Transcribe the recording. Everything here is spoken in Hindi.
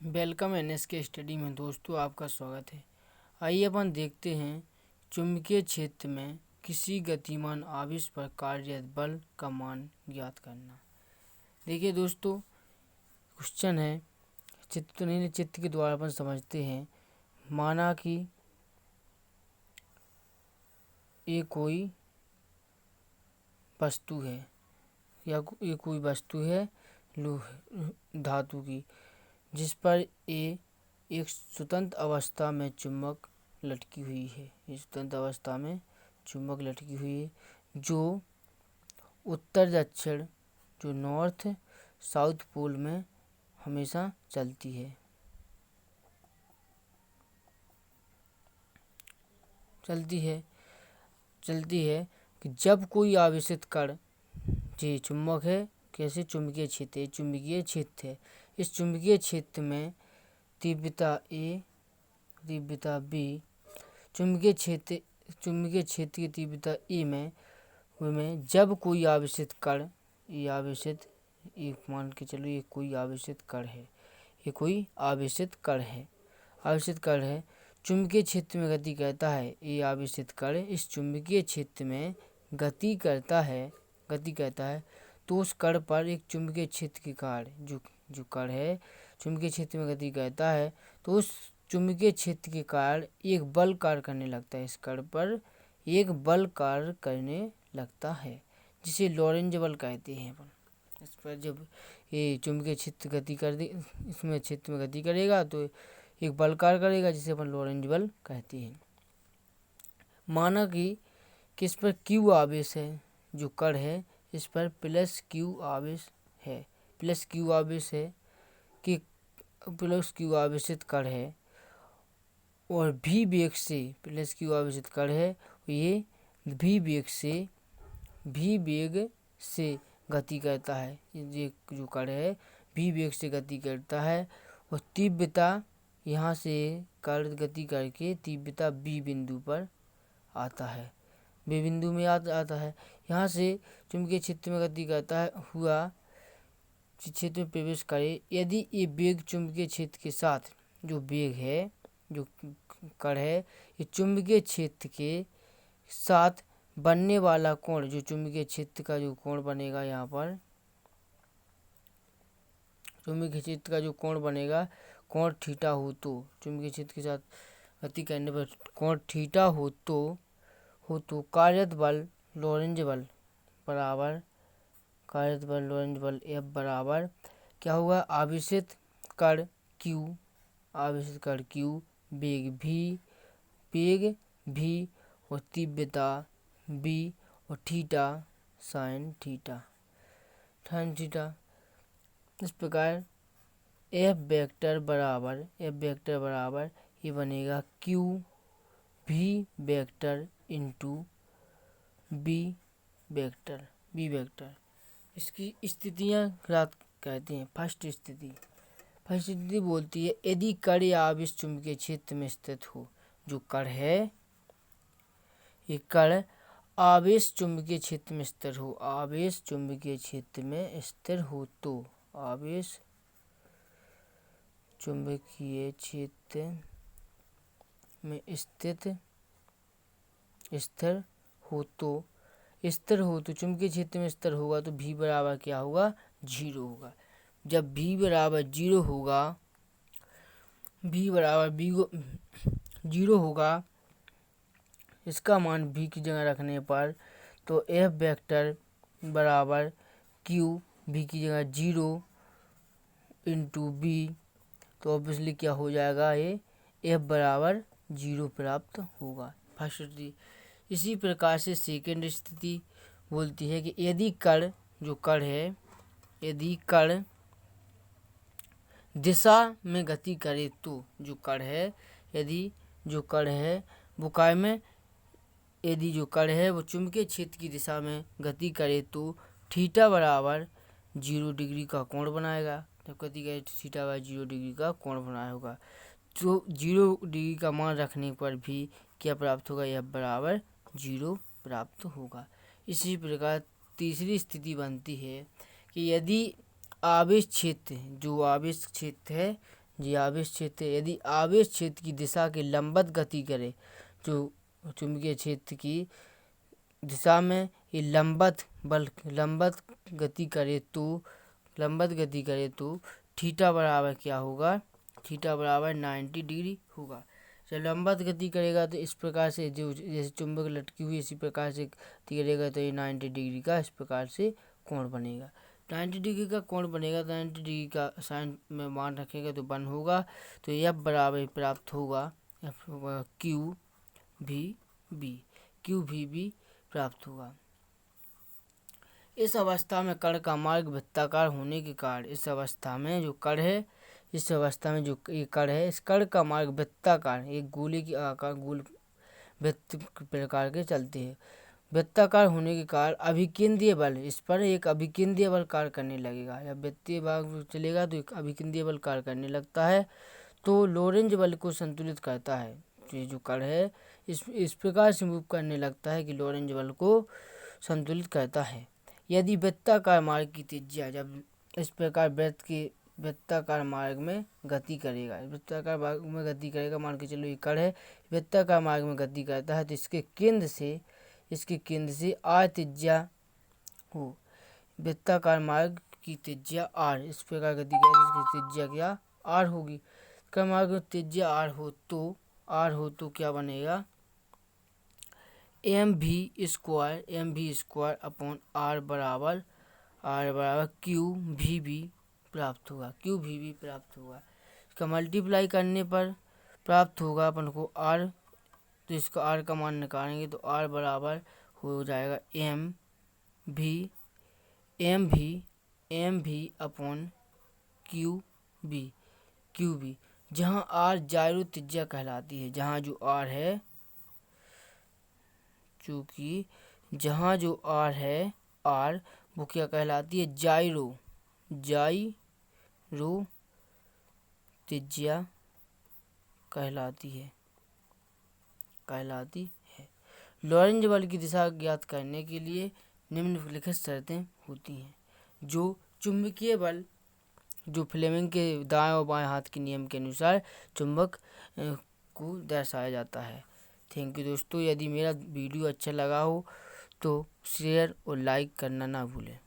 वेलकम एनएसके स्टडी में दोस्तों आपका स्वागत है। आइए अपन देखते हैं चुंबकीय क्षेत्र में किसी गतिमान आवेश पर कार्यरत बल का मान ज्ञात करना। देखिए दोस्तों, क्वेश्चन है चित्र के द्वारा अपन समझते हैं। माना कि ये कोई वस्तु है या ये कोई वस्तु है धातु की, जिस पर एक स्वतंत्र अवस्था में चुंबक लटकी हुई है। ये स्वतंत्र अवस्था में चुंबक लटकी हुई है जो उत्तर दक्षिण, जो नॉर्थ साउथ पोल में हमेशा चलती है कि जब कोई आवेशित कण, जी चुंबक है, कैसे चुंबकीय क्षेत्र है, चुंबकीय क्षेत्र है। इस चुंबकीय क्षेत्र में तीव्रता A, तीव्रता B, चुंबकीय क्षेत्र की तीव्रता A में जब कोई आवेशित कण, ये आवेशित, एक मान के चलो ये कोई आवेशित कण है, ये कोई आवेशित कण है, चुंबकीय क्षेत्र में गति करता है। ये आवेशित कण इस चुंबकीय क्षेत्र में गति करता है, तो उस कण पर एक चुंबकीय क्षेत्र के कारण, जो कण है चुंबकीय क्षेत्र में गति करता है, तो उस चुंबकीय क्षेत्र के कारण एक बल कार्य करने लगता है। इस कण पर एक बल कार्य करने लगता है जिसे लॉरेंज बल कहते हैं। इस पर जब ये चुंबकीय क्षेत्र गति कर दे, इसमें क्षेत्र में गति करेगा तो एक बल कार्य करेगा जिसे अपन लॉरेंज बल कहते हैं। माना कि किस पर Q आवेश है, जो कण है इस पर प्लस Q आवेश है, कि प्लस Q आवेशित कण है और भी वेग से, प्लस Q आवेशित कण है, ये भी वेग से गति करता है। ये जो कण है भी वेग से गति करता है और तीव्रता, यहाँ से कण गति करके तीव्रता B बिंदु पर आता है, B बिंदु में आता है। यहाँ से चुंबकीय क्षेत्र में गति करता है हुआ क्षेत्र में प्रवेश करे। यदि ये वेग चुंबकीय क्षेत्र के साथ, जो वेग है, जो कण है, ये चुंबकीय क्षेत्र के साथ बनने वाला कोण, जो चुंबकीय क्षेत्र का जो कोण बनेगा, यहाँ पर चुंबकीय क्षेत्र का जो कोण बनेगा, कोण थीटा हो, तो चुंबकीय क्षेत्र के साथ गति करने पर कोण थीटा हो तो कार्यरत बल लॉरेंज बल बराबर, F बराबर क्या होगा, आवेशित कण Q, वेग V और तीव्रता B और थीटा साइन थीटा। इस प्रकार F वेक्टर बराबर ये बनेगा Q V vector into B vector. इसकी स्थितियाँ कहते हैं। फर्स्ट स्थिति बोलती है यदि कण या आवेश चुंबकीय क्षेत्र में स्थित हो, जो कण है ये कण आवेश चुंबकीय क्षेत्र में स्थिर हो, आवेश चुंबकीय क्षेत्र में स्थिर हो तो, आवेश चुंबकीय क्षेत्र में स्थिर हो तो चुंबकीय क्षेत्र में स्थिर होगा तो V बराबर क्या होगा, 0 होगा। जब V बराबर 0 होगा, इसका मान V की जगह रखने पर तो F वेक्टर बराबर Q, V की जगह 0 इंटू B, तो ऑब्वियसली क्या हो जाएगा, ये F बराबर 0 प्राप्त होगा। फर्स्ट स्थिति। इसी प्रकार से सेकेंड स्थिति बोलती है कि यदि कण, जो कण है, यदि कण दिशा में गति करे तो, जो कण है, यदि जो कण है वो काय में, यदि जो कण है वो चुंबकीय क्षेत्र की दिशा में गति करे तो थीटा बराबर 0 डिग्री का कोण बनाएगा। जब गति करे तो थीटा बराबर 0 डिग्री का कोण बनाया होगा, तो 0 डिग्री का मान रखने पर भी क्या प्राप्त होगा, F बराबर 0 प्राप्त होगा। इसी प्रकार तीसरी स्थिति बनती है कि यदि आवेश क्षेत्र, जो आवेश क्षेत्र है, ये आवेश क्षेत्र है। यदि आवेश क्षेत्र की दिशा के लंबवत गति करे, जो चुंबकीय क्षेत्र की दिशा में ये लंबवत गति करे तो थीटा बराबर क्या होगा, थीटा बराबर 90 डिग्री होगा। जब लंबवत गति करेगा तो इस प्रकार से, जो जैसे चुंबक लटकी हुई इसी प्रकार से गति करेगा तो ये 90 डिग्री का इस प्रकार से कोण बनेगा। 90 डिग्री का कोण बनेगा तो 90 डिग्री का साइन में मान रखेगा तो 1 होगा। तो F बराबर प्राप्त होगा, क्यू भी बी प्राप्त होगा। इस अवस्था में कण का मार्ग वृत्ताकार होने के कारण इस अवस्था में जो कण है इस कण का मार्ग वृत्ताकार, एक गोले की आकार गोल वृत्त प्रकार के चलते हैं। वृत्ताकार होने के कारण अभिकेंद्रीय बल इस पर एक अभिकेंद्रीय बल कार्य करने लगेगा। जब वृत्तीय भाग चलेगा तो एक अभिकेंद्रीय बल कार्य करने लगता है, तो लोरेंज बल को संतुलित करता है। ये जो कण है इस प्रकार से मूव करने लगता है कि लोरेंज बल को संतुलित करता है। यदि वृत्ताकार मार्ग की त्रिज्या, जब इस प्रकार वृत्ताकार मार्ग में गति करेगा, मान के चलो ये कण है वृत्ताकार मार्ग में गति करता है, तो इसके केंद्र से r त्रिज्या हो। वृत्ताकार मार्ग की त्रिज्या r, इस प्रकार गति करेगी इसकी त्रिज्या क्या r होगी। मार्ग में त्रिज्या r हो तो क्या बनेगा, M V square upon r बराबर क्यू वी बी प्राप्त होगा। इसका मल्टीप्लाई करने पर प्राप्त होगा अपन को r, तो इसका r का मान निकालेंगे तो r बराबर हो जाएगा एम भी अपॉन क्यू बी, जहाँ r जायरो त्रिज्या कहलाती है। जहाँ जो r है, चूँकि जहाँ जो r है वो क्या कहलाती है, जायरो त्रिज्या कहलाती है। लॉरेंज बल की दिशा ज्ञात करने के लिए निम्नलिखित शर्तें होती हैं। जो चुंबकीय बल, जो फ्लेमिंग के दाएं और बाएं हाथ के नियम के अनुसार चुंबक को दर्शाया जाता है। थैंक यू दोस्तों। यदि मेरा वीडियो अच्छा लगा हो तो शेयर और लाइक करना ना भूलें।